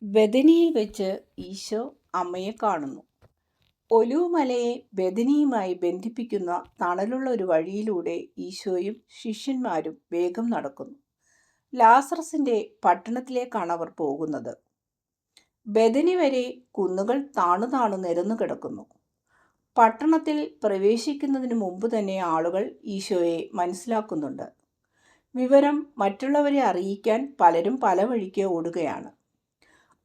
ബെഥനിയിൽ വെച്ച് ഈശോ അമ്മയെ കാണുന്നു. ഒലിവുമലയെ ബെഥനിയുമായി ബന്ധിപ്പിക്കുന്ന തണലുള്ള ഒരു വഴിയിലൂടെ ഈശോയും ശിഷ്യന്മാരും വേഗം നടക്കുന്നു. ലാസറസിന്റെ പട്ടണത്തിലേക്കാണ് അവർ പോകുന്നത്. ബെഥനി വരെ കുന്നുകൾ താണു താണു നിരന്നു കിടക്കുന്നു. പട്ടണത്തിൽ പ്രവേശിക്കുന്നതിന് മുമ്പ് തന്നെ ആളുകൾ ഈശോയെ മനസ്സിലാക്കുന്നുണ്ട്. വിവരം മറ്റുള്ളവരെ അറിയിക്കാൻ പലരും പല വഴിക്ക് ഓടുകയാണ്.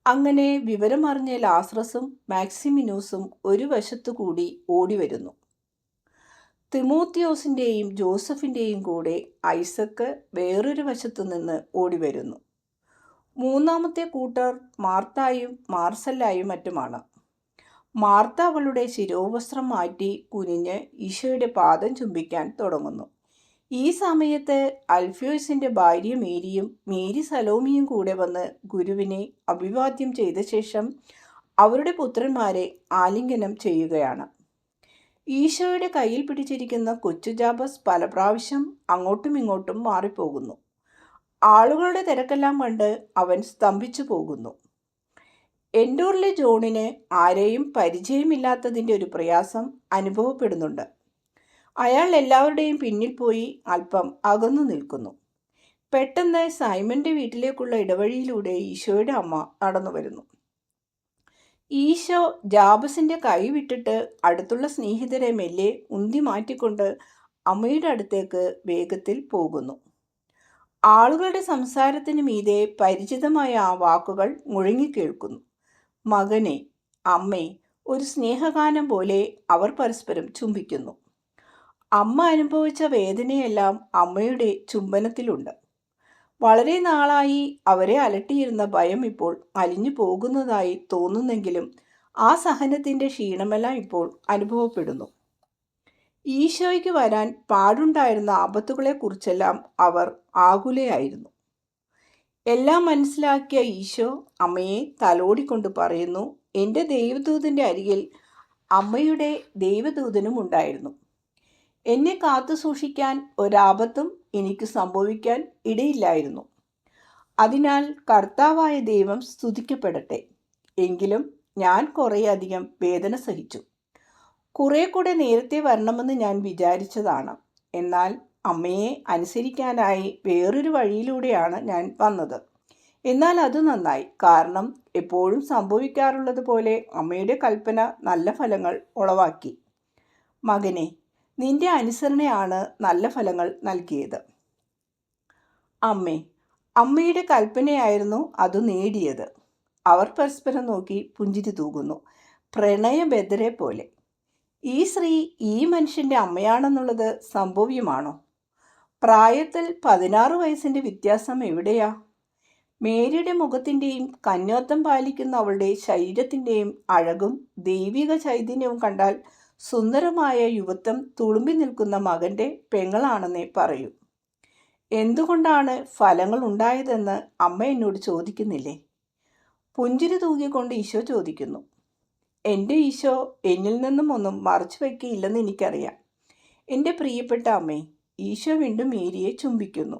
അങ്ങനെ വിവരമറിഞ്ഞ ലാസറസും മാക്സിമിനൂസും ഒരു വശത്തുകൂടി ഓടിവരുന്നു. തിമോത്തിയോസിൻ്റെയും ജോസഫിൻ്റെയും കൂടെ ഐസക്ക് വേറൊരു വശത്തു നിന്ന് ഓടിവരുന്നു. മൂന്നാമത്തെ കൂട്ടർ മാർത്തായും മാർസല്ലായും മറ്റുമാണ്. മാർത്ത അവളുടെ ശിരോവസ്ത്രം മാറ്റി കുനിഞ്ഞ് ഈശോയുടെ പാദം ചുംബിക്കാൻ തുടങ്ങുന്നു. ഈ സമയത്ത് അൽഫ്യോസിൻ്റെ ഭാര്യ മേരിയും മേരി സലോമിയും കൂടെ വന്ന് ഗുരുവിനെ അഭിവാദ്യം ചെയ്ത ശേഷം അവരുടെ പുത്രന്മാരെ ആലിംഗനം ചെയ്യുകയാണ്. ഈശോയുടെ കയ്യിൽ പിടിച്ചിരിക്കുന്ന കൊച്ചു ജാബസ് പല പ്രാവശ്യം അങ്ങോട്ടും ഇങ്ങോട്ടും മാറിപ്പോകുന്നു. ആളുകളുടെ തിരക്കെല്ലാം കണ്ട് അവൻ സ്തംഭിച്ചു പോകുന്നു. എൻഡോറിലെ ജോണിന് ആരെയും പരിചയമില്ലാത്തതിൻ്റെ ഒരു പ്രയാസം അനുഭവപ്പെടുന്നുണ്ട്. അയാൾ എല്ലാവരുടെയും പിന്നിൽ പോയി അല്പം അകന്നു നിൽക്കുന്നു. പെട്ടെന്ന് സൈമന്റെ വീട്ടിലേക്കുള്ള ഇടവഴിയിലൂടെ ഈശോയുടെ അമ്മ നടന്നു വരുന്നു. ഈശോ ജാബസിന്റെ കൈ വിട്ടിട്ട് അടുത്തുള്ള സ്നേഹിതരെ മെല്ലെ ഉന്തി മാറ്റിക്കൊണ്ട് അമ്മയുടെ അടുത്തേക്ക് വേഗത്തിൽ പോകുന്നു. ആളുകളുടെ സംസാരത്തിന് മീതെ പരിചിതമായ ആ വാക്കുകൾ മുഴങ്ങിക്കേൾക്കുന്നു. മകനെ, അമ്മേ, ഒരു സ്നേഹഗാനം പോലെ അവർ പരസ്പരം ചുംബിക്കുന്നു. അമ്മ അനുഭവിച്ച വേദനയെല്ലാം അമ്മയുടെ ചുംബനത്തിലുണ്ട്. വളരെ നാളായി അവരെ അലട്ടിയിരുന്ന ഭയം ഇപ്പോൾ അലിഞ്ഞു പോകുന്നതായി തോന്നുന്നെങ്കിലും ആ സഹനത്തിൻ്റെ ക്ഷീണമെല്ലാം ഇപ്പോൾ അനുഭവപ്പെടുന്നു. ഈശോയ്ക്ക് വരാൻ പാടുണ്ടായിരുന്ന ആപത്തുകളെക്കുറിച്ചെല്ലാം അവർ ആകുലയായിരുന്നു. എല്ലാം മനസ്സിലാക്കിയ ഈശോ അമ്മയെ തലോടിക്കൊണ്ട് പറയുന്നു, എൻ്റെ ദൈവദൂതൻ്റെ അരികിൽ അമ്മയുടെ ദൈവദൂതനും ഉണ്ടായിരുന്നു. എന്നെ കാത്തു സൂക്ഷിക്കാൻ ഒരാപത്തും എനിക്ക് സംഭവിക്കാൻ ഇടയില്ലായിരുന്നു. അതിനാൽ കർത്താവായ ദൈവം സ്തുതിക്കപ്പെടട്ടെ. എങ്കിലും ഞാൻ കുറേയധികം വേദന സഹിച്ചു. കുറെ കൂടെ നേരത്തെ വരണമെന്ന് ഞാൻ വിചാരിച്ചതാണ്. എന്നാൽ അമ്മയെ അനുസരിക്കാനായി വേറൊരു വഴിയിലൂടെയാണ് ഞാൻ വന്നത്. എന്നാൽ അത് നന്നായി, കാരണം എപ്പോഴും സംഭവിക്കാറുള്ളത് പോലെ അമ്മയുടെ കൽപ്പന നല്ല ഫലങ്ങൾ ഉളവാക്കി. മകനെ, നിന്റെ അനുസരണയാണ് നല്ല ഫലങ്ങൾ നൽകിയത്. അമ്മയുടെ കൽപ്പനയായിരുന്നു അത് നേടിയത്. അവർ പരസ്പരം നോക്കി പുഞ്ചിരി തൂകുന്നു, പ്രണയബദ്ധരെ പോലെ. ഈ സ്ത്രീ ഈ മനുഷ്യൻ്റെ അമ്മയാണെന്നുള്ളത് സംഭവ്യമാണോ? പ്രായത്തിൽ 16 വയസ്സിൻ്റെ വ്യത്യാസം എവിടെയാ? മേരിയുടെ മുഖത്തിൻ്റെയും കന്യോത്തം പാലിക്കുന്ന അവളുടെ ശരീരത്തിൻ്റെയും അഴകും ദൈവിക ചൈതന്യവും കണ്ടാൽ സുന്ദരമായ യുവത്വം തുളുമ്പി നിൽക്കുന്ന മകൻ്റെ പെങ്ങളാണെന്നേ പറയൂ. എന്തുകൊണ്ടാണ് ഫലങ്ങൾ ഉണ്ടായതെന്ന് അമ്മ എന്നോട് ചോദിക്കുന്നില്ലേ? പുഞ്ചിരി തൂകിക്കൊണ്ട് ഈശോ ചോദിക്കുന്നു. എൻ്റെ ഈശോ എന്നിൽ നിന്നും ഒന്നും മറച്ചു വയ്ക്കുകയില്ലെന്ന് എനിക്കറിയാം. എൻ്റെ പ്രിയപ്പെട്ട അമ്മേ, ഈശോ വീണ്ടും മേരിയെ ചുംബിക്കുന്നു.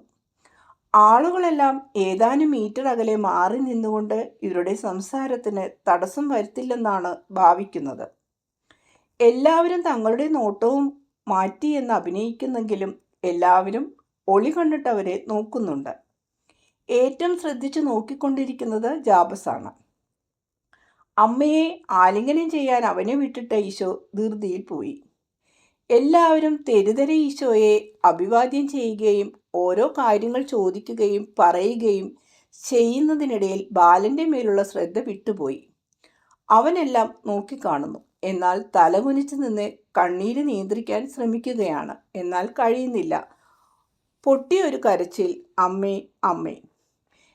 ആളുകളെല്ലാം ഏതാനും മീറ്റർ അകലെ മാറി നിന്നുകൊണ്ട് ഇവരുടെ സംസാരത്തിന് തടസ്സം വരുത്തില്ലെന്നാണ് ഭാവിക്കുന്നത്. എല്ലാവരും തങ്ങളുടെ നോട്ടവും മാറ്റിയെന്ന് അഭിനയിക്കുന്നെങ്കിലും എല്ലാവരും ഒളി കണ്ടിട്ട് അവരെ നോക്കുന്നുണ്ട്. ഏറ്റവും ശ്രദ്ധിച്ചു നോക്കിക്കൊണ്ടിരിക്കുന്നത് ജാബസാണ്. അമ്മയെ ആലിംഗനം ചെയ്യാൻ അവനെ വിട്ടിട്ട് ഈശോ ധൃതിയിൽ പോയി. എല്ലാവരും തെരുതെരെ ഈശോയെ അഭിവാദ്യം ചെയ്യുകയും ഓരോ കാര്യങ്ങൾ ചോദിക്കുകയും പറയുകയും ചെയ്യുന്നതിനിടയിൽ ബാലൻ്റെ മേലുള്ള ശ്രദ്ധ വിട്ടുപോയി. അവനെല്ലാം നോക്കിക്കാണുന്നു. എന്നാൽ തലകുനിച്ച് നിന്ന് കണ്ണീര് നിയന്ത്രിക്കാൻ ശ്രമിക്കുകയാണ്. എന്നാൽ കഴിയുന്നില്ല. പൊട്ടിയൊരു കരച്ചിൽ, അമ്മേ, അമ്മേ.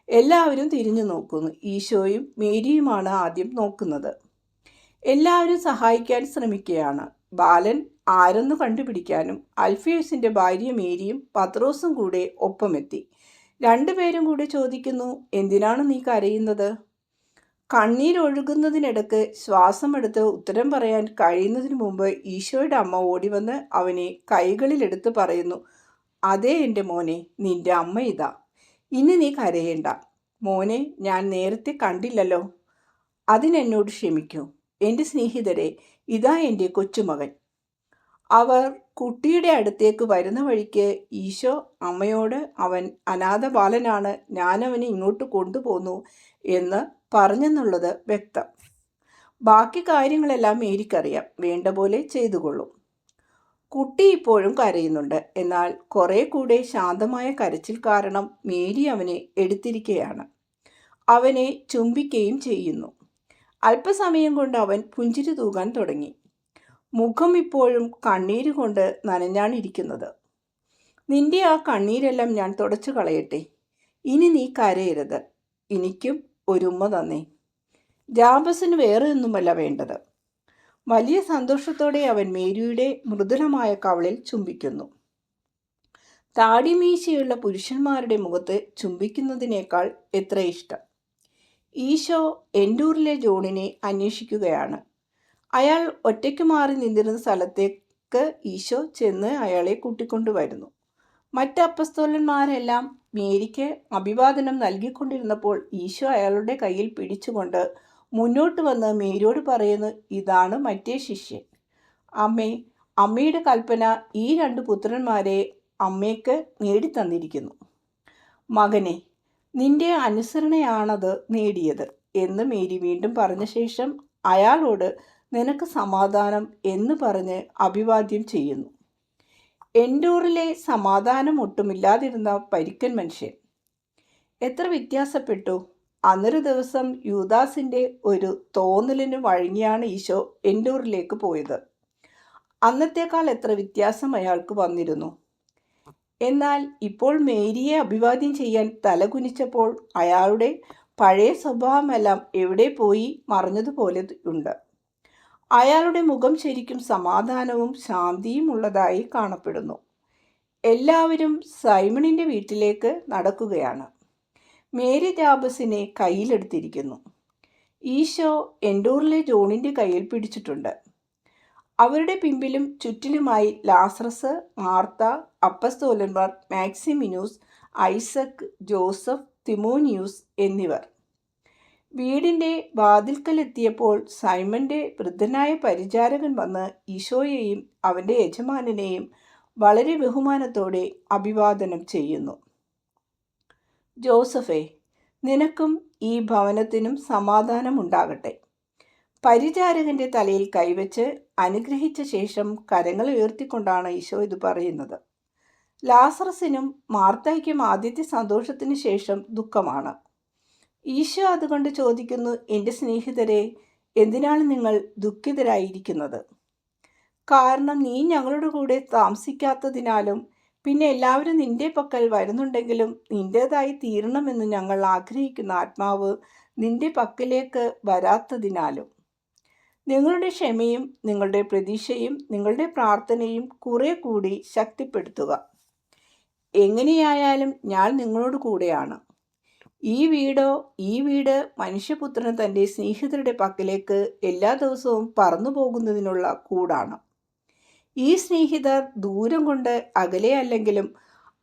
എല്ലാവരും തിരിഞ്ഞു നോക്കുന്നു. ഈശോയും മേരിയുമാണ് ആദ്യം നോക്കുന്നത്. എല്ലാവരും സഹായിക്കാൻ ശ്രമിക്കുകയാണ്. ബാലൻ ആരെന്ന് കണ്ടുപിടിക്കാനും അൽഫിയോസിൻ്റെ ഭാര്യ മേരിയും പത്രോസും കൂടെ ഒപ്പമെത്തി. രണ്ടുപേരും കൂടെ ചോദിക്കുന്നു, എന്തിനാണ് നീ കരയുന്നത്? കണ്ണീരൊഴുകുന്നതിനിടക്ക് ശ്വാസമെടുത്ത് ഉത്തരം പറയാൻ കഴിയുന്നതിന് മുമ്പ് ഈശോയുടെ അമ്മ ഓടിവന്ന് അവനെ കൈകളിലെടുത്ത് പറയുന്നു, അതേ എൻ്റെ മോനെ, നിന്റെ അമ്മ ഇതാ. ഇനി നീ കരയേണ്ട. മോനെ, ഞാൻ നേരത്തെ കണ്ടില്ലല്ലോ. അതിനെന്നോട് ക്ഷമിക്കൂ. എൻ്റെ സ്നേഹിതരെ, ഇതാ എൻ്റെ കൊച്ചുമകൻ. അവർ കുട്ടിയുടെ അടുത്തേക്ക് വരുന്ന വഴിക്ക് ഈശോ അമ്മയോട് അവൻ അനാഥ ബാലനാണ്, ഞാനവനെ ഇങ്ങോട്ട് കൊണ്ടുപോന്നു എന്ന് പറഞ്ഞെന്നുള്ളത് വ്യക്തം. ബാക്കി കാര്യങ്ങളെല്ലാം മേരിക്കറിയാം. വേണ്ട പോലെ ചെയ്തുകൊള്ളും. കുട്ടി ഇപ്പോഴും കരയുന്നുണ്ട്. എന്നാൽ കുറെ കൂടെ ശാന്തമായ കരച്ചിൽ കാരണം മേരി അവനെ എടുത്തിരിക്കുകയാണ്. അവനെ ചുംബിക്കുകയും ചെയ്യുന്നു. അല്പസമയം കൊണ്ട് അവൻ പുഞ്ചിരി തൂകാൻ തുടങ്ങി. മുഖം ഇപ്പോഴും കണ്ണീര് കൊണ്ട് നനഞ്ഞാണ് ഇരിക്കുന്നത്. നിന്റെ ആ കണ്ണീരെല്ലാം ഞാൻ തുടച്ചു കളയട്ടെ. ഇനി നീ കരയരുത്. എനിക്കും ഒരുമ്മ തന്നേ. ജാബസിന് വേറെ ഒന്നുമല്ല വേണ്ടത്. വലിയ സന്തോഷത്തോടെ അവൻ മേരിയുടെ മൃദുലമായ കവളിൽ ചുംബിക്കുന്നു. താടിമീശയുള്ള പുരുഷന്മാരുടെ മുഖത്ത് ചുംബിക്കുന്നതിനേക്കാൾ എത്ര ഇഷ്ടം. ഈശോ എൻഡൂറിലെ ജോണിനെ അന്വേഷിക്കുകയാണ്. അയാൾ ഒറ്റയ്ക്ക് മാറി നിന്നിരുന്ന സ്ഥലത്തേക്ക് ഈശോ ചെന്ന് അയാളെ കൂട്ടിക്കൊണ്ടുവരുന്നു. മറ്റ് അപ്പസ്തോലന്മാരെല്ലാം മേരിക്ക് അഭിവാദനം നൽകിക്കൊണ്ടിരുന്നപ്പോൾ ഈശോ അയാളുടെ കയ്യിൽ പിടിച്ചുകൊണ്ട് മുന്നോട്ട് വന്ന് മേരിയോട് പറയുന്നു, ഇതാണ് മറ്റേ ശിഷ്യൻ. അമ്മയുടെ കൽപ്പന ഈ 2 പുത്രന്മാരെ അമ്മയ്ക്ക് നേടിത്തന്നിരിക്കുന്നു. മകനെ, നിന്റെ അനുസരണയാണത് നേടിയത് എന്ന് മേരി വീണ്ടും പറഞ്ഞ ശേഷം അയാളോട് നിനക്ക് സമാധാനം എന്ന് പറഞ്ഞ് അഭിവാദ്യം ചെയ്യുന്നു. എൻഡൂറിലെ സമാധാനം ഒട്ടുമില്ലാതിരുന്ന പരിക്കൻ മനുഷ്യൻ എത്ര വ്യത്യാസപ്പെട്ടു. അന്നൊരു ദിവസം യൂദാസിൻ്റെ ഒരു തോന്നലിന് വഴങ്ങിയാണ് ഈശോ എൻഡൂറിലേക്ക് പോയത്. അന്നത്തേക്കാൾ എത്ര വ്യത്യാസം അയാൾക്ക് വന്നിരുന്നു. എന്നാൽ ഇപ്പോൾ മേരിയെ അഭിവാദ്യം ചെയ്യാൻ തലകുനിച്ചപ്പോൾ അയാളുടെ പഴയ സ്വഭാവമെല്ലാം എവിടെ പോയി മറഞ്ഞതുപോലെ ഉണ്ട്. അയാളുടെ മുഖം ശരിക്കും സമാധാനവും ശാന്തിയും ഉള്ളതായി കാണപ്പെടുന്നു. എല്ലാവരും സൈമണിൻ്റെ വീട്ടിലേക്ക് നടക്കുകയാണ്. മേരി ജാബസിനെ കയ്യിലെടുത്തിരിക്കുന്നു. ഈശോ എൻഡൂറിലെ ജോണിൻ്റെ കയ്യിൽ പിടിച്ചിട്ടുണ്ട്. അവരുടെ പിമ്പിലും ചുറ്റിലുമായി ലാസറസ്, മാർത്ത, അപ്പസ്തോലന്മാർ, മാക്സിമിനൂസ്, ഐസക്, ജോസഫ്, തിമോനിയൂസ് എന്നിവർ. വീടിൻ്റെ വാതിൽക്കലെത്തിയപ്പോൾ സൈമന്റെ വൃദ്ധനായ പരിചാരകൻ വന്ന് ഈശോയെയും അവൻ്റെ യജമാനനെയും വളരെ ബഹുമാനത്തോടെ അഭിവാദനം ചെയ്യുന്നു. ജോസഫേ, നിനക്കും ഈ ഭവനത്തിനും സമാധാനമുണ്ടാകട്ടെ. പരിചാരകന്റെ തലയിൽ കൈവച്ച് അനുഗ്രഹിച്ച ശേഷം കരങ്ങൾ ഉയർത്തിക്കൊണ്ടാണ് ഈശോ ഇത് പറയുന്നത്. ലാസറസിനും മാർത്തായ്ക്കും ആദ്യത്തെ സന്തോഷത്തിന് ശേഷം ദുഃഖമാണ്. ഈശോ അതുകൊണ്ട് ചോദിക്കുന്നു, എൻ്റെ സ്നേഹിതരെ, എന്തിനാണ് നിങ്ങൾ ദുഃഖിതരായിരിക്കുന്നത്? കാരണം നീ ഞങ്ങളുടെ കൂടെ താമസിക്കാത്തതിനാലും പിന്നെ എല്ലാവരും നിന്റെ പക്കൽ വരുന്നുണ്ടെങ്കിലും നിൻ്റേതായി തീരണമെന്ന് ഞങ്ങൾ ആഗ്രഹിക്കുന്ന ആത്മാവ് നിന്റെ പക്കലേക്ക് വരാത്തതിനാലും. നിങ്ങളുടെ ക്ഷമയും നിങ്ങളുടെ പ്രതീക്ഷയും നിങ്ങളുടെ പ്രാർത്ഥനയും കുറെ കൂടി ശക്തിപ്പെടുത്തുക. എങ്ങനെയായാലും ഞാൻ നിങ്ങളോട് കൂടെയാണ്. ഈ വീട് മനുഷ്യപുത്രൻ തൻ്റെ സ്നേഹിതരുടെ പക്കലേക്ക് എല്ലാ ദിവസവും പറന്നു പോകുന്നതിനുള്ള കൂടാണ്. ഈ സ്നേഹിതർ ദൂരം കൊണ്ട് അകലെ അല്ലെങ്കിലും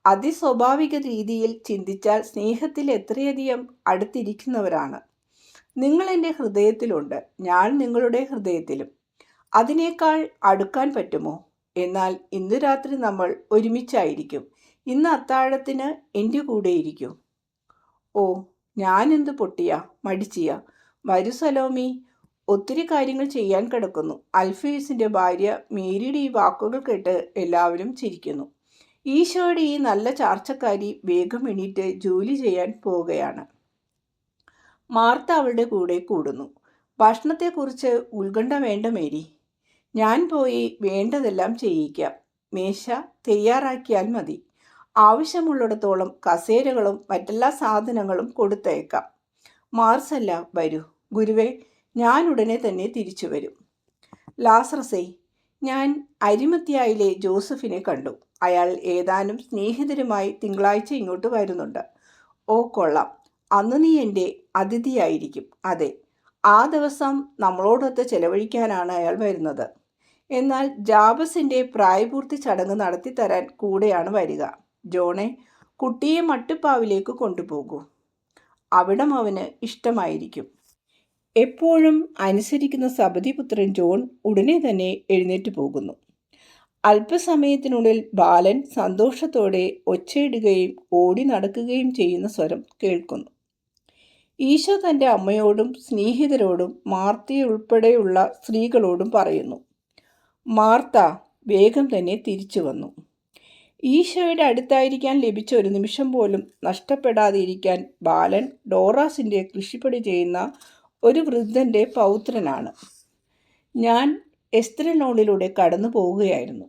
അതിസ്വാഭാവിക രീതിയിൽ ചിന്തിച്ചാൽ സ്നേഹത്തിൽ എത്രയധികം അടുത്തിരിക്കുന്നവരാണ്. നിങ്ങൾ എൻ്റെ ഹൃദയത്തിലുണ്ട്, ഞാൻ നിങ്ങളുടെ ഹൃദയത്തിലും. അതിനേക്കാൾ അടുക്കാൻ പറ്റുമോ? എന്നാൽ ഇന്ന് രാത്രി നമ്മൾ ഒരുമിച്ചായിരിക്കും. ഇന്ന് അത്താഴത്തിന് എൻ്റെ കൂടെ ഇരിക്കും. ഓ, ഞാനെന്ത് പൊട്ടിയ മടിച്ചിയ. വരൂ സലോമി, ഒത്തിരി കാര്യങ്ങൾ ചെയ്യാൻ കിടക്കുന്നു. അൽഫേസിൻ്റെ ഭാര്യ മേരിയുടെ ഈ വാക്കുകൾ കേട്ട് എല്ലാവരും ചിരിക്കുന്നു. ഈശോയുടെ ഈ നല്ല ചാർച്ചക്കാരി വേഗം എണീറ്റ് ജോലി ചെയ്യാൻ പോവുകയാണ്. മാർത്ത അവളുടെ കൂടെ കൂടുന്നു. ഭക്ഷണത്തെക്കുറിച്ച് ഉത്കണ്ഠ വേണ്ട മേരി, ഞാൻ പോയി വേണ്ടതെല്ലാം ചെയ്യിക്കാം. മേശ തയ്യാറാക്കിയാൽ മതി. ആവശ്യമുള്ളിടത്തോളം കസേരകളും മറ്റെല്ലാ സാധനങ്ങളും കൊടുത്തയക്കാം. മാർസല്ല, വരൂ. ഗുരുവേ, ഞാൻ ഉടനെ തന്നെ തിരിച്ചു വരും. ലാസറസേ, ഞാൻ അരിമത്യായിലെ ജോസഫിനെ കണ്ടു. അയാൾ ഏതാനും സ്നേഹിതരുമായി തിങ്കളാഴ്ച ഇങ്ങോട്ട് വരുന്നുണ്ട്. ഓ കൊള്ളാം, അന്ന് നീ എൻ്റെ അതിഥിയായിരിക്കും. അതെ, ആ ദിവസം നമ്മളോടൊത്ത് ചെലവഴിക്കാനാണ് അയാൾ വരുന്നത്. എന്നാൽ ജാബസിൻ്റെ പ്രായപൂർത്തി ചടങ്ങ് നടത്തിത്തരാൻ കൂടെയാണ് വരിക. ജോണെ, കുട്ടിയെ മട്ടുപ്പാവിലേക്ക് കൊണ്ടുപോകൂ. അവിടം അവന് ഇഷ്ടമായിരിക്കും. എപ്പോഴും അനുസരിക്കുന്ന സബദിപുത്രൻ ജോൺ ഉടനെ തന്നെ എഴുന്നേറ്റ് പോകുന്നു. അല്പസമയത്തിനുള്ളിൽ ബാലൻ സന്തോഷത്തോടെ ഒച്ചയിടുകയും ഓടി നടക്കുകയും ചെയ്യുന്ന സ്വരം കേൾക്കുന്നു. ഈശോ തൻ്റെ അമ്മയോടും സ്നേഹിതരോടും മാർത്തയുൾപ്പെടെയുള്ള സ്ത്രീകളോടും പറയുന്നു. മാർത്ത വേഗം തന്നെ തിരിച്ചു വന്നു. ഈശോയുടെ അടുത്തായിരിക്കാൻ ലഭിച്ച ഒരു നിമിഷം പോലും നഷ്ടപ്പെടാതെ ഇരിക്കാൻ ബാലൻ ഡോറാസിൻ്റെ കൃഷിപ്പണി ചെയ്യുന്ന ഒരു വൃദ്ധൻ്റെ പൗത്രനാണ്. ഞാൻ എസ്തരനോളിലൂടെ കടന്നു പോവുകയായിരുന്നു.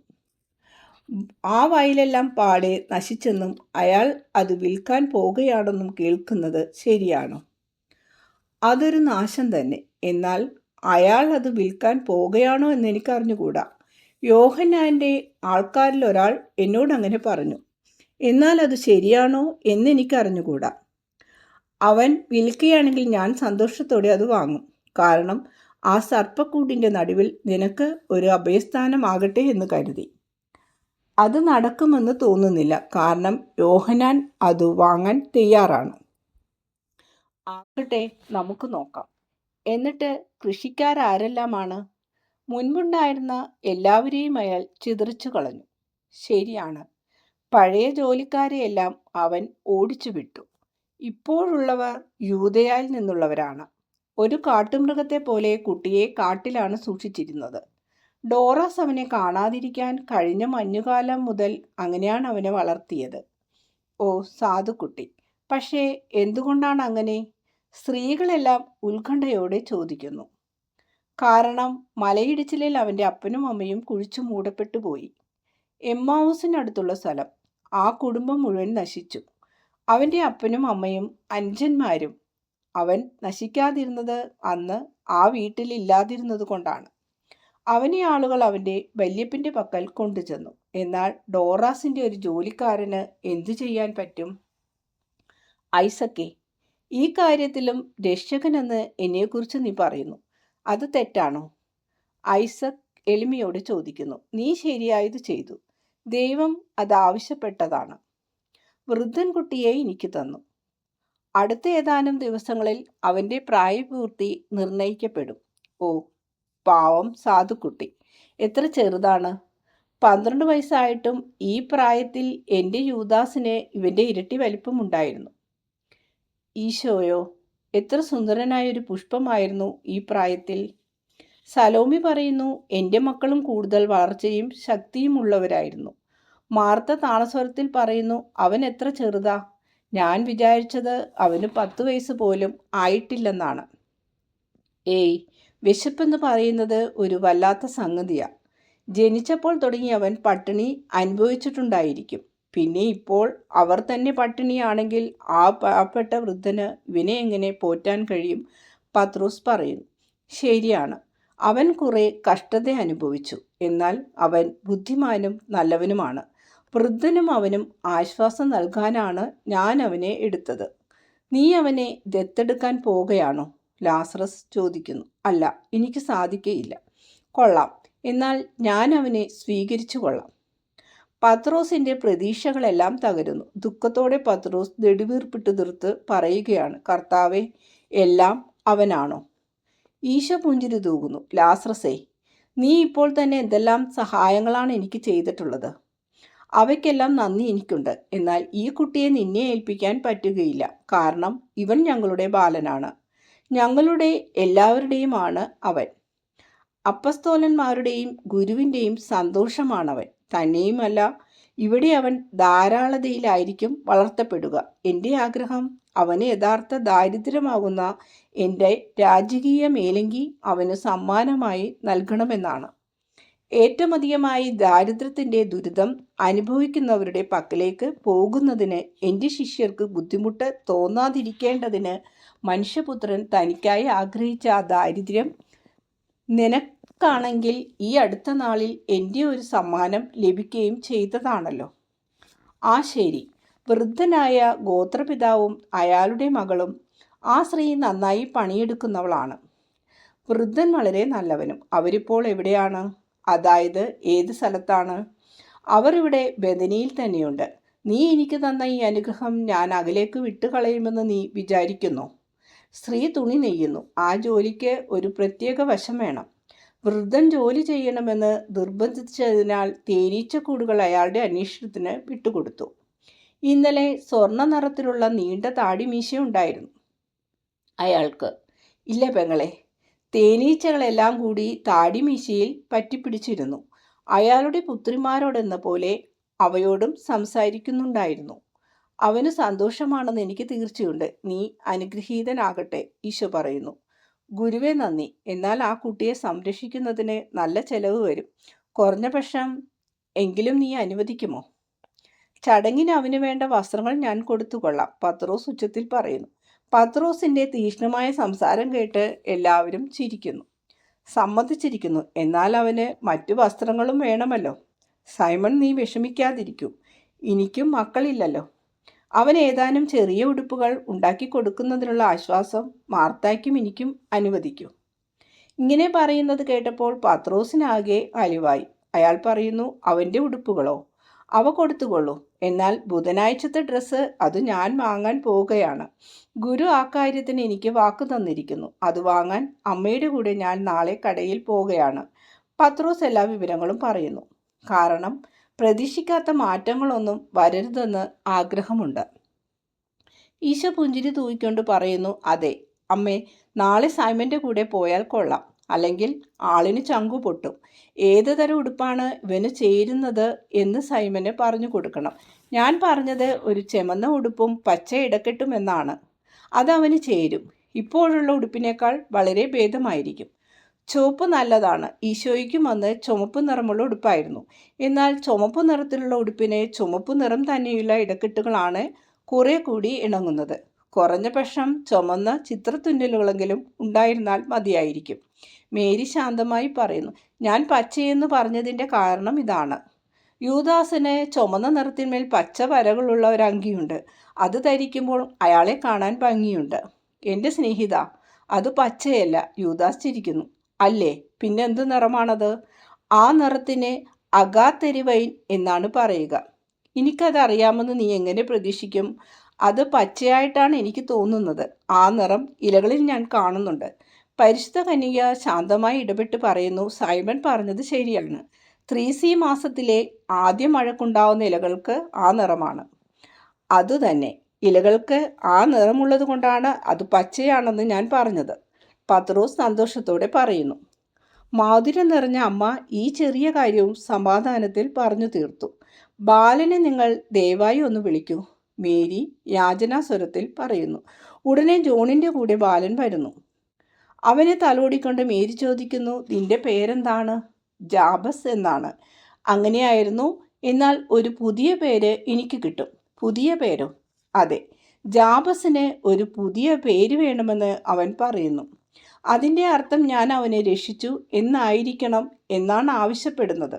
ആ വയലെല്ലാം പാടെ നശിച്ചെന്നും അയാൾ അത് വിൽക്കാൻ പോകുകയാണെന്നും കേൾക്കുന്നത് ശരിയാണോ? അതൊരു നാശം തന്നെ. എന്നാൽ അയാൾ അത് വിൽക്കാൻ പോകുകയാണോ എന്ന് എനിക്കറിഞ്ഞുകൂടാ. യോഹന്നാൻ്റെ ആൾക്കാരിൽ ഒരാൾ എന്നോട് അങ്ങനെ പറഞ്ഞു. എന്നാൽ അത് ശരിയാണോ എന്നെനിക്കറിഞ്ഞുകൂടാ. അവൻ വിൽക്കുകയാണെങ്കിൽ ഞാൻ സന്തോഷത്തോടെ അത് വാങ്ങും. കാരണം ആ സർപ്പക്കൂട്ടിൻ്റെ നടുവിൽ നിനക്ക് ഒരു അഭയസ്ഥാനമാകട്ടെ എന്ന് കരുതി. അത് നടക്കുമെന്ന് തോന്നുന്നില്ല. കാരണം യോഹന്നാൻ അത് വാങ്ങാൻ തയ്യാറാണ്. ആകട്ടെ, നമുക്ക് നോക്കാം. എന്നിട്ട് കൃഷിക്കാരാരെല്ലാമാണ്? മുൻപുണ്ടായിരുന്ന എല്ലാവരെയും അയാൾ ചിതറിച്ചു കളഞ്ഞു. ശരിയാണ്, പഴയ ജോലിക്കാരെയെല്ലാം അവൻ ഓടിച്ചു വിട്ടു. ഇപ്പോഴുള്ളവർ യൂദയായിൽ നിന്നുള്ളവരാണ്. ഒരു കാട്ടുമൃഗത്തെ പോലെ കുട്ടിയെ കാട്ടിലാണ് സൂക്ഷിച്ചിരുന്നത്. ഡോറാസ് അവനെ കാണാതിരിക്കാൻ കഴിഞ്ഞ മഞ്ഞുകാലം മുതൽ അങ്ങനെയാണ് അവനെ വളർത്തിയത്. ഓ സാധുക്കുട്ടി! പക്ഷേ എന്തുകൊണ്ടാണ് അങ്ങനെ? സ്ത്രീകളെല്ലാം ഉത്കണ്ഠയോടെ ചോദിക്കുന്നു. കാരണം മലയിടിച്ചിലിൽ അവൻ്റെ അപ്പനും അമ്മയും കുഴിച്ചു മൂടപ്പെട്ടു പോയി. എമ്മാവൂസിനടുത്തുള്ള സ്ഥലം. ആ കുടുംബം മുഴുവൻ നശിച്ചു. അവൻ്റെ അപ്പനും അമ്മയും അനുജന്മാരും. അവൻ നശിക്കാതിരുന്നത് അന്ന് ആ വീട്ടിലില്ലാതിരുന്നത് കൊണ്ടാണ്. അവനെ ആളുകൾ അവൻ്റെ വല്യപ്പൻ്റെ പക്കൽ കൊണ്ടുചെന്നു. എന്നാൽ ഡോറാസിൻ്റെ ഒരു ജോലിക്കാരന് എന്തു ചെയ്യാൻ പറ്റും? ഐസക്കേ, ഈ കാര്യത്തിലും രക്ഷകനെന്ന് എന്നെക്കുറിച്ച് നീ പറയുന്നു. അത് തെറ്റാണോ? ഐസക് എളിമയോട് ചോദിക്കുന്നു. നീ ശരിയായത് ചെയ്തു. ദൈവം അത് ആവശ്യപ്പെട്ടതാണ്. വൃദ്ധൻ കുട്ടിയെ എനിക്ക് തന്നു. അടുത്ത ഏതാനും ദിവസങ്ങളിൽ അവൻ്റെ പ്രായപൂർത്തി നിർണയിക്കപ്പെടും. ഓ പാവം സാധുക്കുട്ടി! എത്ര ചെറുതാണ്! 12 വയസ്സായിട്ടും ഈ പ്രായത്തിൽ എൻ്റെ യൂദാസിന് ഇവൻ്റെ ഇരട്ടി വലിപ്പമുണ്ടായിരുന്നു. ഈശോയോ, എത്ര സുന്ദരനായൊരു പുഷ്പമായിരുന്നു ഈ പ്രായത്തിൽ! സലോമി പറയുന്നു, എൻ്റെ മക്കളും കൂടുതൽ വളർച്ചയും ശക്തിയുമുള്ളവരായിരുന്നു. മാർത്ത താളസ്വരത്തിൽ പറയുന്നു, അവൻ എത്ര ചെറുതാ! ഞാൻ വിചാരിച്ചത് അവന് 10 വയസ്സ് പോലും ആയിട്ടില്ലെന്നാണ്. ഏയ്, വിശപ്പെന്ന് പറയുന്നത് ഒരു വല്ലാത്ത സംഗതിയാണ്. ജനിച്ചപ്പോൾ തുടങ്ങി അവൻ പട്ടിണി അനുഭവിച്ചിട്ടുണ്ടായിരിക്കും. പിന്നെ ഇപ്പോൾ അവർ തന്നെ പട്ടിണിയാണെങ്കിൽ ആ പാവപ്പെട്ട വൃദ്ധന് ഇവനെ എങ്ങനെ പോറ്റാൻ കഴിയും? പത്രോസ് പറയുന്നു. ശരിയാണ്, അവൻ കുറെ കഷ്ടത അനുഭവിച്ചു. എന്നാൽ അവൻ ബുദ്ധിമാനും നല്ലവനുമാണ്. വൃദ്ധനും അവനും ആശ്വാസം നൽകാനാണ് ഞാൻ അവനെ എടുത്തത്. നീ അവനെ ദത്തെടുക്കാൻ പോകുകയാണോ? ലാസറസ് ചോദിക്കുന്നു. അല്ല, എനിക്ക് സാധിക്കുകയില്ല. കൊള്ളാം, എന്നാൽ ഞാൻ അവനെ സ്വീകരിച്ചു കൊള്ളാം. പത്രോസിൻ്റെ പ്രതീക്ഷകളെല്ലാം തകരുന്നു. ദുഃഖത്തോടെ പത്രോസ് നെടുവീർപ്പിട്ട് തീർത്ത് പറയുകയാണ്, കർത്താവേ, എല്ലാം അവനാണോ? ഈശോ പുഞ്ചിരി തൂകുന്നു. ലാസറസേ, നീ ഇപ്പോൾ തന്നെ എന്തെല്ലാം സഹായങ്ങളാണ് എനിക്ക് ചെയ്തിട്ടുള്ളത്. അവയ്ക്കെല്ലാം നന്ദി എനിക്കുണ്ട്. എന്നാൽ ഈ കുട്ടിയെ നിന്നെ ഏൽപ്പിക്കാൻ പറ്റുകയില്ല. കാരണം ഇവൻ ഞങ്ങളുടെ ബാലനാണ്. ഞങ്ങളുടെ എല്ലാവരുടെയുമാണ് അവൻ. അപ്പസ്തോലന്മാരുടെയും ഗുരുവിൻ്റെയും സന്തോഷമാണവൻ. തന്നെയുമല്ല, ഇവിടെ അവൻ ധാരാളതയിലായിരിക്കും വളർത്തപ്പെടുക. എൻ്റെ ആഗ്രഹം അവന് യഥാർത്ഥ ദാരിദ്ര്യമാകുന്ന എൻ്റെ രാജകീയ മേലങ്കി അവന് സമ്മാനമായി നൽകണമെന്നാണ്. ഏറ്റവുമധികമായി ദാരിദ്ര്യത്തിൻ്റെ ദുരിതം അനുഭവിക്കുന്നവരുടെ പക്കലേക്ക് പോകുന്നതിന് എൻ്റെ ശിഷ്യർക്ക് ബുദ്ധിമുട്ട് തോന്നാതിരിക്കേണ്ടതിന് മനുഷ്യപുത്രൻ തനിക്കായി ആഗ്രഹിച്ച ആ ദാരിദ്ര്യം നിനക്കാണെങ്കിൽ ഈ അടുത്ത നാളിൽ എൻ്റെ ഒരു സമ്മാനം ലഭിക്കുകയും ചെയ്തതാണല്ലോ. ആ ശരി, വൃദ്ധനായ ഗോത്രപിതാവും അയാളുടെ മകളും. ആ സ്ത്രീ നന്നായി പണിയെടുക്കുന്നവളാണ്. വൃദ്ധൻ വളരെ നല്ലവനും. അവരിപ്പോൾ എവിടെയാണ്? അതായത് ഏത് സ്ഥലത്താണ്? അവർ ഇവിടെ ബദനിയിൽ തന്നെയുണ്ട്. നീ എനിക്ക് തന്ന ഈ അനുഗ്രഹം ഞാൻ അകലേക്ക് വിട്ടുകളയുമെന്ന് നീ വിചാരിക്കുന്നു? സ്ത്രീ തുണി നെയ്യുന്നു. ആ ജോലിക്ക് ഒരു പ്രത്യേക വശം വേണം. വൃദ്ധൻ ജോലി ചെയ്യണമെന്ന് നിർബന്ധിച്ചതിനാൽ തേനീച്ചക്കൂടുകൾ അയാളുടെ അന്വേഷണത്തിന് വിട്ടുകൊടുത്തു. ഇന്നലെ സ്വർണ്ണ നിറത്തിലുള്ള നീണ്ട താടി മീശയുണ്ടായിരുന്നു അയാൾക്ക്. ഇല്ല പെങ്ങളെ, തേനീച്ചകളെല്ലാം കൂടി താടി മീശയിൽ പറ്റിപ്പിടിച്ചിരുന്നു. അയാളുടെ പുത്രിമാരോടെന്ന പോലെ അവയോടും സംസാരിക്കുന്നുണ്ടായിരുന്നു. അവന് സന്തോഷമാണെന്ന് എനിക്ക് തീർച്ചയുണ്ട്. നീ അനുഗ്രഹീതനാകട്ടെ, ഈശോ പറയുന്നു. ഗുരുവേ നന്ദി. എന്നാൽ ആ കുട്ടിയെ സംരക്ഷിക്കുന്നതിന് നല്ല ചെലവ് വരും. കുറഞ്ഞ പക്ഷം എങ്കിലും നീ അനുവദിക്കുമോ? ചടങ്ങിന് അവന് വേണ്ട വസ്ത്രങ്ങൾ ഞാൻ കൊടുത്തുകൊള്ളാം, പത്രോസ് ഉച്ചത്തിൽ പറയുന്നു. പത്രോസിന്റെ തീക്ഷ്ണമായ സംസാരം കേട്ട് എല്ലാവരും ചിരിക്കുന്നു. സമ്മതിച്ചിരിക്കുന്നു. എന്നാൽ അവന് മറ്റു വസ്ത്രങ്ങളും വേണമല്ലോ. സൈമൺ, നീ വിഷമിക്കാതിരിക്കൂ. എനിക്കും മക്കളില്ലല്ലോ. അവൻ ഏതാനും ചെറിയ ഉടുപ്പുകൾ ഉണ്ടാക്കി കൊടുക്കുന്നതിനുള്ള ആശ്വാസം മാർത്തായ്ക്കും എനിക്കും അനുവദിക്കൂ. ഇങ്ങനെ പറയുന്നത് കേട്ടപ്പോൾ പത്രോസിനാകെ അലിവായി. അയാൾ പറയുന്നു, അവൻ്റെ ഉടുപ്പുകളോ? അവ കൊടുത്തുകൊള്ളൂ. എന്നാൽ ബുധനാഴ്ചത്തെ ഡ്രസ്സ് അത് ഞാൻ വാങ്ങാൻ പോവുകയാണ്. ഗുരു ആ കാര്യത്തിന് എനിക്ക് വാക്ക് തന്നിരിക്കുന്നു. അത് വാങ്ങാൻ അമ്മയുടെ കൂടെ ഞാൻ നാളെ കടയിൽ പോവുകയാണ്. പത്രോസ് എല്ലാ വിവരങ്ങളും പറയുന്നു. കാരണം പ്രതീക്ഷിക്കാത്ത മാറ്റങ്ങളൊന്നും വരരുതെന്ന് ആഗ്രഹമുണ്ട്. ഈശോ പുഞ്ചിരി തൂക്കിക്കൊണ്ട് പറയുന്നു, അതെ അമ്മേ, നാളെ സൈമൻ്റെ കൂടെ പോയാൽ കൊള്ളാം. അല്ലെങ്കിൽ ആളിന് ചങ്കു പൊട്ടും. ഏത് തരം ഉടുപ്പാണ് ഇവന് ചേരുന്നത് എന്ന് സൈമന് പറഞ്ഞു കൊടുക്കണം. ഞാൻ പറഞ്ഞത് ഒരു ചെമന്ന ഉടുപ്പും പച്ച ഇടക്കെട്ടും എന്നാണ്. അതവന് ചേരും. ഇപ്പോഴുള്ള ഉടുപ്പിനേക്കാൾ വളരെ ഭേദമായിരിക്കും. ചുവപ്പ് നല്ലതാണ്. ഈശോയ്ക്കും അന്ന് ചുമപ്പ് നിറമുള്ള ഉടുപ്പായിരുന്നു. എന്നാൽ ചുമപ്പ് നിറത്തിലുള്ള ഉടുപ്പിന് ചുമപ്പ് നിറം തന്നെയുള്ള ഇടക്കെട്ടുകളാണ് കുറെ കൂടി ഇണങ്ങുന്നത്. കുറഞ്ഞ പക്ഷം ചുമന്ന ചിത്രത്തുന്നലുകളെങ്കിലും ഉണ്ടായിരുന്നാൽ മതിയായിരിക്കും. മേരി ശാന്തമായി പറയുന്നു, ഞാൻ പച്ചയെന്ന് പറഞ്ഞതിൻ്റെ കാരണം ഇതാണ്. യൂദാസിന് ചുമന്ന നിറത്തിന്മേൽ പച്ച വരകളുള്ള ഒരു അങ്കിയുണ്ട്. അത് ധരിക്കുമ്പോൾ അയാളെ കാണാൻ ഭംഗിയുണ്ട്. എൻ്റെ സ്നേഹിത, അത് പച്ചയല്ല. യൂദാസ് ചിരിക്കുന്നു. അല്ലേ, പിന്നെന്ത് നിറമാണത്? ആ നിറത്തിന് അഗാത്തെരിവൈൻ എന്നാണ് പറയുക. എനിക്കതറിയാമെന്ന് നീ എങ്ങനെ പ്രതീക്ഷിക്കും? അത് പച്ചയായിട്ടാണ് എനിക്ക് തോന്നുന്നത്. ആ നിറം ഇലകളിൽ ഞാൻ കാണുന്നുണ്ട്. പരിശുദ്ധ കന്യക ശാന്തമായി ഇടപെട്ട് പറയുന്നു, സൈമൺ പറഞ്ഞത് ശരിയാണ്. 3C മാസത്തിലെ ആദ്യ മഴക്കുണ്ടാവുന്ന ഇലകൾക്ക് ആ നിറമാണ്. അതുതന്നെ, ഇലകൾക്ക് ആ നിറമുള്ളത് കൊണ്ടാണ് അത് പച്ചയാണെന്ന് ഞാൻ പറഞ്ഞത്, പത്രോസ് സന്തോഷത്തോടെ പറയുന്നു. മാധുര്യം നിറഞ്ഞ അമ്മ ഈ ചെറിയ കാര്യവും സമാധാനത്തിൽ പറഞ്ഞു തീർത്തു. ബാലനെ നിങ്ങൾ ദയവായി ഒന്ന് വിളിക്കൂ, മേരി യാചനാസ്വരത്തിൽ പറയുന്നു. ഉടനെ ജോണിൻ്റെ കൂടെ ബാലൻ വരുന്നു. അവനെ തലോടിക്കൊണ്ട് മേരി ചോദിക്കുന്നു, നിന്റെ പേരെന്താണ്? ജാബസ് എന്നാണ്. അങ്ങനെയായിരുന്നു. എന്നാൽ ഒരു പുതിയ പേര് എനിക്ക് കിട്ടും. പുതിയ പേരോ? അതെ, ജാബസിന് ഒരു പുതിയ പേര് വേണമെന്ന് അവൻ പറയുന്നു. അതിൻ്റെ അർത്ഥം ഞാൻ അവനെ രക്ഷിച്ചു എന്നായിരിക്കണം എന്നാണ് ആവശ്യപ്പെടുന്നത്.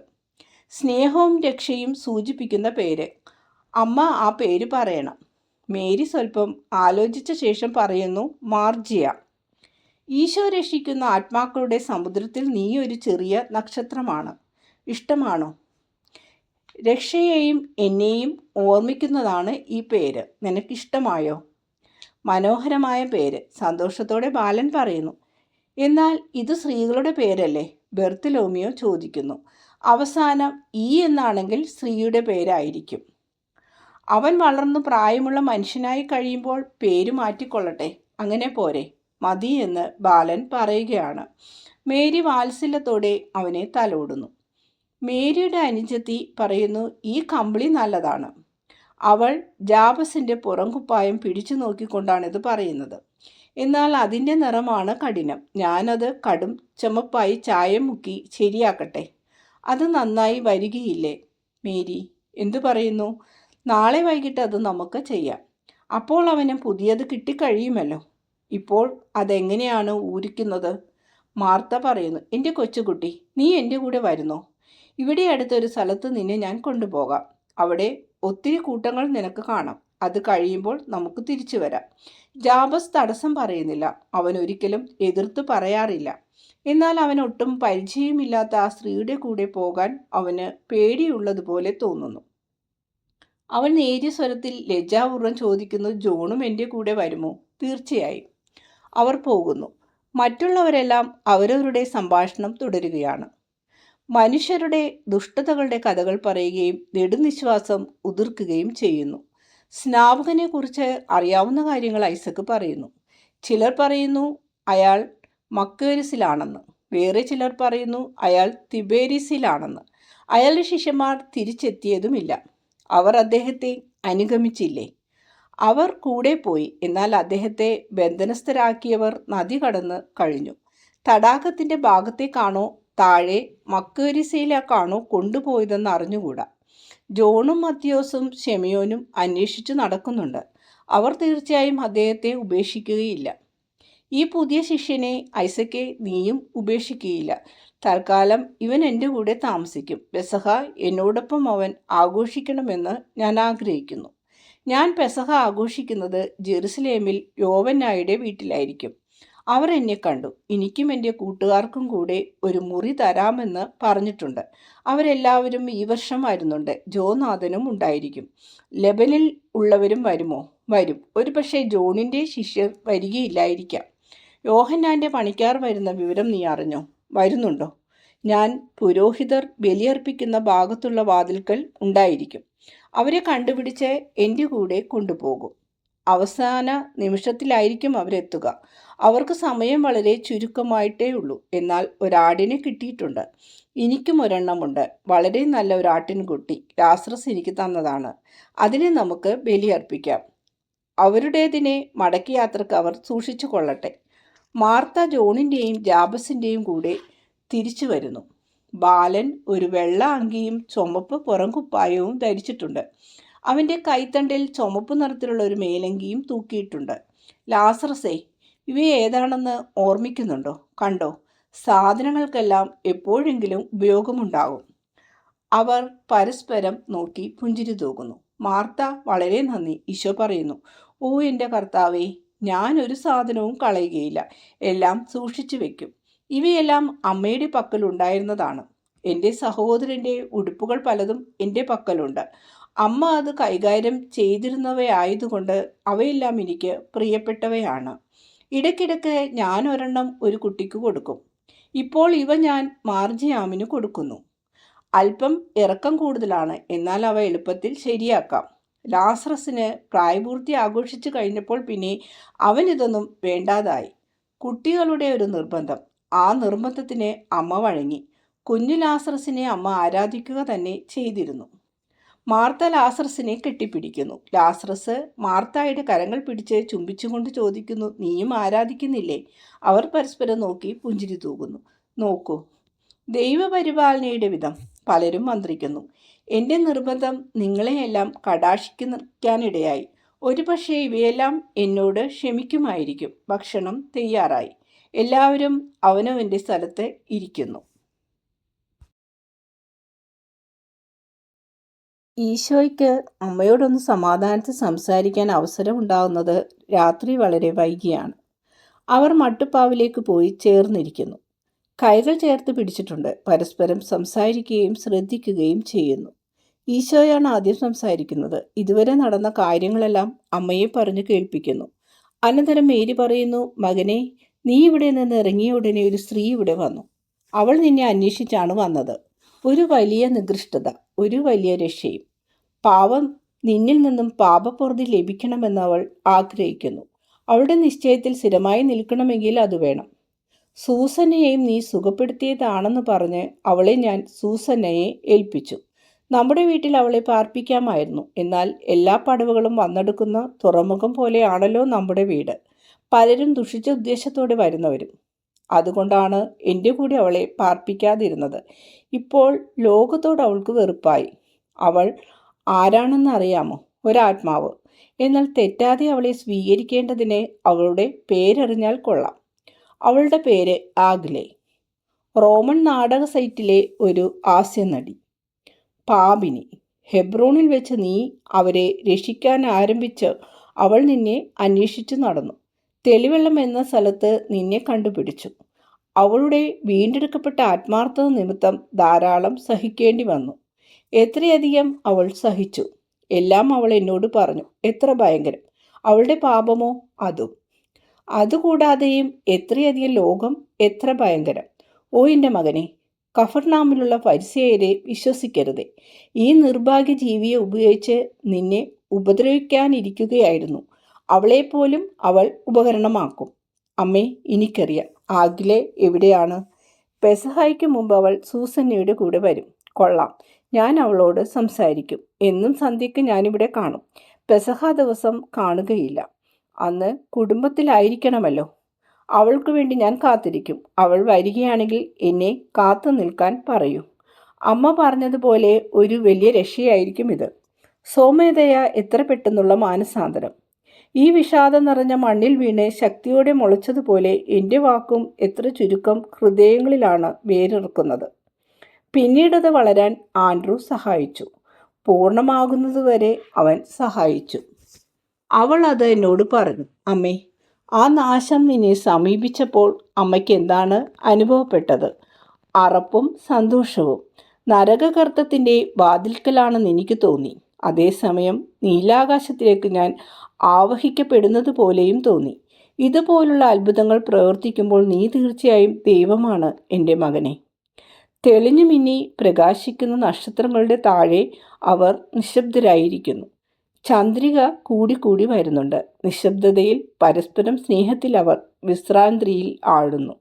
സ്നേഹവും രക്ഷയും സൂചിപ്പിക്കുന്ന പേര്. അമ്മ ആ പേര് പറയണം. മേരി സ്വല്പം ആലോചിച്ച ശേഷം പറയുന്നു, മാർജിയ. ഈശോ രക്ഷിക്കുന്ന ആത്മാക്കളുടെ സമുദ്രത്തിൽ നീ ഒരു ചെറിയ നക്ഷത്രമാണ്. ഇഷ്ടമാണോ? രക്ഷയെയും എന്നെയും ഓർമ്മിക്കുന്നതാണ് ഈ പേര്. നിനക്കിഷ്ടമായോ? മനോഹരമായ പേര്, സന്തോഷത്തോടെ ബാലൻ പറയുന്നു. എന്നാൽ ഇത് സ്ത്രീകളുടെ പേരല്ലേ? ബെർത്തലോമിയോ ചോദിക്കുന്നു. അവസാനം ഈ എന്നാണെങ്കിൽ സ്ത്രീയുടെ പേരായിരിക്കും. അവൻ വളർന്നു പ്രായമുള്ള മനുഷ്യനായി കഴിയുമ്പോൾ പേര് മാറ്റിക്കൊള്ളട്ടെ. അങ്ങനെ പോരെ? മതി എന്ന് ബാലൻ പറയുകയാണ്. മേരി വാത്സല്യത്തോടെ അവനെ തലോടുന്നു. മേരിയുടെ അനുജത്തി പറയുന്നു, ഈ കമ്പിളി നല്ലതാണ്. അവൾ ജാബസിൻ്റെ പുറംകുപ്പായം പിടിച്ചു നോക്കിക്കൊണ്ടാണിത് പറയുന്നത്. എന്നാൽ അതിൻ്റെ നിറമാണ് കഠിനം. ഞാനത് കടും ചുമപ്പായി ചായം മുക്കി ശരിയാക്കട്ടെ. അത് നന്നായി വരികയില്ലേ? മേരി എന്തു പറയുന്നു? നാളെ വൈകിട്ട് അത് നമുക്ക് ചെയ്യാം. അപ്പോൾ അവന് പുതിയത് കിട്ടിക്കഴിയുമല്ലോ. ഇപ്പോൾ അതെങ്ങനെയാണ് ഊരിക്കുന്നത്? മാർത്ത പറയുന്നു, എൻ്റെ കൊച്ചുകുട്ടി, നീ എൻ്റെ കൂടെ വരുന്നോ? ഇവിടെ അടുത്തൊരു സ്ഥലത്ത് നിന്നെ ഞാൻ കൊണ്ടുപോകാം. അവിടെ ഒത്തിരി കൂട്ടങ്ങൾ നിനക്ക് കാണാം. അത് കഴിയുമ്പോൾ നമുക്ക് തിരിച്ചു വരാം. ജാബസ് തടസ്സം പറയുന്നില്ല. അവൻ ഒരിക്കലും എതിർത്ത് പറയാറില്ല. എന്നാൽ അവൻ ഒട്ടും പരിചയമില്ലാത്ത ആ സ്ത്രീയുടെ കൂടെ പോകാൻ അവന് പേടിയുള്ളതുപോലെ തോന്നുന്നു. അവൾ നേരിയ സ്വരത്തിൽ ലജ്ജാപൂർവ്വം ചോദിക്കുന്നു, ജോണും എൻ്റെ കൂടെ വരുമോ? തീർച്ചയായും. അവർ പോകുന്നു. മറ്റുള്ളവരെല്ലാം അവരവരുടെ സംഭാഷണം തുടരുകയാണ്. മനുഷ്യരുടെ ദുഷ്ടതകളുടെ കഥകൾ പറയുകയും നെടുനിശ്വാസം ഉതിർക്കുകയും ചെയ്യുന്നു. സ്നാപകനെക്കുറിച്ച് അറിയാവുന്ന കാര്യങ്ങൾ ഐസക്ക് പറയുന്നു. ചിലർ പറയുന്നു അയാൾ മക്കേരിസിലാണെന്ന്. വേറെ ചിലർ പറയുന്നു അയാൾ തിബേരിസിലാണെന്ന്. അയാളുടെ ശിഷ്യന്മാർ തിരിച്ചെത്തിയതുമില്ല. അവർ അദ്ദേഹത്തെ അനുഗമിച്ചില്ലേ? അവർ കൂടെ പോയി. എന്നാൽ അദ്ദേഹത്തെ ബന്ധനസ്ഥരാക്കിയവർ നദി കടന്ന് കഴിഞ്ഞു. തടാകത്തിൻ്റെ ഭാഗത്തേക്കാണോ താഴെ മക്കേരിസയിലേക്കാണോ കൊണ്ടുപോയതെന്ന് അറിഞ്ഞുകൂടാ. ജോണും മത്തിയോസും ഷെമിയോനും അന്വേഷിച്ചു നടക്കുന്നുണ്ട്. അവർ തീർച്ചയായും അദ്ദേഹത്തെ ഉപേക്ഷിക്കുകയില്ല. ഈ പുതിയ ശിഷ്യനെ ഐസക്കെ നീയും ഉപേക്ഷിക്കുകയില്ല. തൽക്കാലം ഇവൻ എൻ്റെ കൂടെ താമസിക്കും. പെസഹ എന്നോടൊപ്പം അവൻ ആഘോഷിക്കണമെന്ന് ഞാൻ ആഗ്രഹിക്കുന്നു. ഞാൻ പെസഹ ആഘോഷിക്കുന്നത് ജെറുസലേമിൽ യോവന്നായുടെ വീട്ടിലായിരിക്കും. അവർ എന്നെ കണ്ടു. എനിക്കും എൻ്റെ കൂട്ടുകാർക്കും കൂടെ ഒരു മുറി തരാമെന്ന് പറഞ്ഞിട്ടുണ്ട്. അവരെല്ലാവരും ഈ വർഷം വരുന്നുണ്ട്. ജോനാഥനും ഉണ്ടായിരിക്കും. ലെബനിൽ ഉള്ളവരും വരുമോ? വരും. ഒരു പക്ഷേ ജോണിൻ്റെ ശിഷ്യർ വരികയില്ലായിരിക്കാം. യോഹന്നാൻ്റെ പണിക്കാർ വരുന്ന വിവരം നീ അറിഞ്ഞോ? വരുന്നുണ്ടോ? ഞാൻ പുരോഹിതർ ബലിയർപ്പിക്കുന്ന ഭാഗത്തുള്ള വാതിൽക്കൽ ഉണ്ടായിരിക്കും. അവരെ കണ്ടുപിടിച്ച് എൻ്റെ കൂടെ കൊണ്ടുപോകും. അവസാന നിമിഷത്തിലായിരിക്കും അവരെത്തുക. അവർക്ക് സമയം വളരെ ചുരുക്കമായിട്ടേ ഉള്ളൂ. എന്നാൽ ഒരാടിനെ കിട്ടിയിട്ടുണ്ട്. എനിക്കും ഒരെണ്ണമുണ്ട്. വളരെ നല്ല ഒരു ആട്ടിൻകുട്ടി ലാസറസ് എനിക്ക് തന്നതാണ്. അതിനെ നമുക്ക് ബലിയർപ്പിക്കാം. അവരുടേതിനെ മടക്കി യാത്രക്ക് അവർ സൂക്ഷിച്ചു കൊള്ളട്ടെ. മാർത്ത ജോണിൻ്റെയും ജാബസിൻ്റെയും കൂടെ തിരിച്ചു വരുന്നു. ബാലൻ ഒരു വെള്ള അങ്കിയും ചുമപ്പ് പുറംകുപ്പായവും ധരിച്ചിട്ടുണ്ട്. അവൻ്റെ കൈത്തണ്ടിൽ ചുമപ്പ് നിറത്തിലുള്ള ഒരു മേലങ്കിയും തൂക്കിയിട്ടുണ്ട്. ലാസറസേ, ഇവയേതാണെന്ന് ഓർമ്മിക്കുന്നുണ്ടോ? കണ്ടോ? സാധനങ്ങൾക്കെല്ലാം എപ്പോഴെങ്കിലും ഉപയോഗമുണ്ടാകും. അവർ പരസ്പരം നോക്കി പുഞ്ചിരി തൂകുന്നു. മാർത്ത, വളരെ നന്ദി. ഈശോ പറയുന്നു, ഓ എൻ്റെ കർത്താവേ, ഞാൻ ഒരു സാധനവും കളയുകയില്ല. എല്ലാം സൂക്ഷിച്ചു വെക്കും. ഇവയെല്ലാം അമ്മയുടെ പക്കലുണ്ടായിരുന്നതാണ്. എൻ്റെ സഹോദരൻ്റെ ഉടുപ്പുകൾ പലതും എൻ്റെ പക്കലുണ്ട്. അമ്മ അത് കൈകാര്യം ചെയ്തിരുന്നവയായതുകൊണ്ട് അവയെല്ലാം എനിക്ക് പ്രിയപ്പെട്ടവയാണ്. ഇടയ്ക്കിടയ്ക്ക് ഞാൻ ഒരെണ്ണം ഒരു കുട്ടിക്ക് കൊടുക്കും. ഇപ്പോൾ ഇവ ഞാൻ മാർജിയാമിന് കൊടുക്കുന്നു. അല്പം ഇറക്കം കൂടുതലാണ്, എന്നാൽ അവ എളുപ്പത്തിൽ ശരിയാക്കാം. ലാസറസിന് പ്രായപൂർത്തി ആഘോഷിച്ചു കഴിഞ്ഞപ്പോൾ പിന്നെ അവനിതൊന്നും വേണ്ടാതായി. കുട്ടികളുടെ ഒരു നിർബന്ധം. ആ നിർബന്ധത്തിന് അമ്മ വഴങ്ങി. കുഞ്ഞു ലാസറസിനെ അമ്മ ആരാധിക്കുക തന്നെ ചെയ്തിരുന്നു. മാർത്ത ലാസറസിനെ കെട്ടിപ്പിടിക്കുന്നു. ലാസറസ് മാർത്തായുടെ കരങ്ങൾ പിടിച്ച് ചുംബിച്ചുകൊണ്ട് ചോദിക്കുന്നു, നീയും ആരാധിക്കുന്നില്ലേ? അവർ പരസ്പരം നോക്കി പുഞ്ചിരി തൂകുന്നു. നോക്കൂ, ദൈവപരിപാലനയുടെ വിധം. പലരും മന്ത്രിക്കുന്നു. എൻ്റെ നിർബന്ധം നിങ്ങളെയെല്ലാം കടാക്ഷിക്കാനിടയായി. ഒരുപക്ഷെ ഇവയെല്ലാം എന്നോട് ക്ഷമിക്കുമായിരിക്കും. ഭക്ഷണം തയ്യാറായി. എല്ലാവരും അവനവൻ്റെ സ്ഥലത്ത് ഇരിക്കുന്നു. ഈശോയ്ക്ക് അമ്മയോടൊന്ന് സമാധാനത്തിൽ സംസാരിക്കാൻ അവസരമുണ്ടാകുന്നത് രാത്രി വളരെ വൈകിയാണ്. അവർ മട്ടുപ്പാവിലേക്ക് പോയി ചേർന്നിരിക്കുന്നു. കൈകൾ ചേർത്ത് പിടിച്ചിട്ടുണ്ട്. പരസ്പരം സംസാരിക്കുകയും ശ്രദ്ധിക്കുകയും ചെയ്യുന്നു. ഈശോയാണ് ആദ്യം സംസാരിക്കുന്നത്. ഇതുവരെ നടന്ന കാര്യങ്ങളെല്ലാം അമ്മയെ പറഞ്ഞു കേൾപ്പിക്കുന്നു. അനന്തരം മേരി പറയുന്നു, മകനെ, നീ ഇവിടെ നിന്ന് ഇറങ്ങിയ ഉടനെ ഒരു സ്ത്രീ ഇവിടെ വന്നു. അവൾ നിന്നെ അന്വേഷിച്ചാണ് വന്നത്. ഒരു വലിയ നികൃഷ്ടത, ഒരു വലിയ രക്ഷയും. പാവം നിന്നിൽ നിന്നും പാപപ്പുറതി ലഭിക്കണമെന്ന് അവൾ ആഗ്രഹിക്കുന്നു. അവളുടെ നിശ്ചയത്തിൽ സ്ഥിരമായി നിൽക്കണമെങ്കിൽ അത് വേണം. സൂസന്നയെയും നീ സുഖപ്പെടുത്തിയതാണെന്ന് പറഞ്ഞ് അവളെ ഞാൻ സൂസന്നയെ ഏൽപ്പിച്ചു. നമ്മുടെ വീട്ടിൽ അവളെ പാർപ്പിക്കാമായിരുന്നു. എന്നാൽ എല്ലാ പടവുകളും വന്നെടുക്കുന്ന തുറമുഖം പോലെയാണല്ലോ നമ്മുടെ വീട്. പലരും ദുഷിച്ച ഉദ്ദേശത്തോടെ വരുന്നവരും. അതുകൊണ്ടാണ് എൻ്റെ കൂടെ അവളെ പാർപ്പിക്കാതിരുന്നത്. ഇപ്പോൾ ലോകത്തോട് അവൾക്ക് വെറുപ്പായി. അവൾ ആരാണെന്ന് അറിയാമോ? ഒരാത്മാവ്. എന്നാൽ തെറ്റാതെ അവളെ സ്വീകരിക്കേണ്ടതിന് അവളുടെ പേരറിഞ്ഞാൽ കൊള്ളാം. അവളുടെ പേര് ആഗ്ലേ. റോമൻ നാടക സൈറ്റിലെ ഒരു ഹാസ്യനടി. പാപിനി. ഹെബ്രോണിൽ വെച്ച് നീ അവരെ രക്ഷിക്കാൻ ആരംഭിച്ച് അവൾ നിന്നെ അന്വേഷിച്ചു നടന്നു. തെളിവെള്ളം എന്ന സ്ഥലത്ത് നിന്നെ കണ്ടുപിടിച്ചു. അവളുടെ വീണ്ടെടുക്കപ്പെട്ട ആത്മാർത്ഥത നിമിത്തം ധാരാളം സഹിക്കേണ്ടി വന്നു. എത്രയധികം അവൾ സഹിച്ചു. എല്ലാം അവൾ എന്നോട് പറഞ്ഞു. എത്ര ഭയങ്കരം! അവളുടെ പാപമോ? അതും. അതുകൂടാതെയും എത്രയധികം ലോകം, എത്ര ഭയങ്കരം! ഓ എൻ്റെ മകനെ, കഫർനാമിലുള്ള ഫരിസേയരെ വിശ്വസിക്കരുതേ. ഈ നിർഭാഗ്യ ജീവിയെ ഉപയോഗിച്ച് നിന്നെ ഉപദ്രവിക്കാനിരിക്കുകയായിരുന്നു. അവളെപ്പോലും അവൾ ഉപകരണമാക്കും. അമ്മേ, എനിക്കറിയാം. ആഗ്ലേ എവിടെയാണ്? പെസഹായ്ക്ക് മുമ്പ് അവൾ സൂസന്നയുടെ കൂടെ വരും. കൊള്ളാം, ഞാൻ അവളോട് സംസാരിക്കും. എന്നും സന്ധ്യയ്ക്ക് ഞാനിവിടെ കാണും. പെസഹ ദിവസം കാണുകയില്ല. അന്ന് കുടുംബത്തിലായിരിക്കണമല്ലോ. അവൾക്ക് വേണ്ടി ഞാൻ കാത്തിരിക്കും. അവൾ വരികയാണെങ്കിൽ എന്നെ കാത്തു നിൽക്കാൻ പറയൂ. അമ്മ പറഞ്ഞതുപോലെ ഒരു വലിയ രക്ഷയായിരിക്കും ഇത്. സോമേധയ, എത്ര പെട്ടെന്നുള്ള മാനസാന്തരം! ഈ വിഷാദം നിറഞ്ഞ മണ്ണിൽ വീണ് ശക്തിയോടെ മുളച്ചതുപോലെ എൻ്റെ വാക്കും എത്ര ചുരുക്കം ഹൃദയങ്ങളിലാണ് വേരിറക്കുന്നത്. പിന്നീടത് വളരാൻ ആൻഡ്രൂ സഹായിച്ചു. പൂർണ്ണമാകുന്നതുവരെ അവൻ സഹായിച്ചു. അവൾ അത് എന്നോട് പറഞ്ഞു. അമ്മേ, ആ നാശം നിന്നെ സമീപിച്ചപ്പോൾ അമ്മയ്ക്ക് എന്താണ് അനുഭവപ്പെട്ടത്? അറപ്പും സന്തോഷവും. നരകഗർത്തത്തിൻ്റെ വാതിൽക്കലാണെന്ന് എനിക്ക് തോന്നി. അതേസമയം നീലാകാശത്തിലേക്ക് ഞാൻ ആവഹിക്കപ്പെടുന്നത് പോലെയും തോന്നി. ഇതുപോലുള്ള അത്ഭുതങ്ങൾ പ്രവർത്തിക്കുമ്പോൾ നീ തീർച്ചയായും ദൈവമാണ് എൻ്റെ മകനെ. തെളിഞ്ഞു മിന്നി പ്രകാശിക്കുന്ന നക്ഷത്രങ്ങളുടെ താഴെ അവർ നിശബ്ദരായിരിക്കുന്നു. ചന്ദ്രിക കൂടിക്കൂടി വരുന്നുണ്ട്. നിശബ്ദതയിൽ, പരസ്പരം സ്നേഹത്തിൽ അവർ വിശ്രാന്തിയിൽ ആഴുന്നു.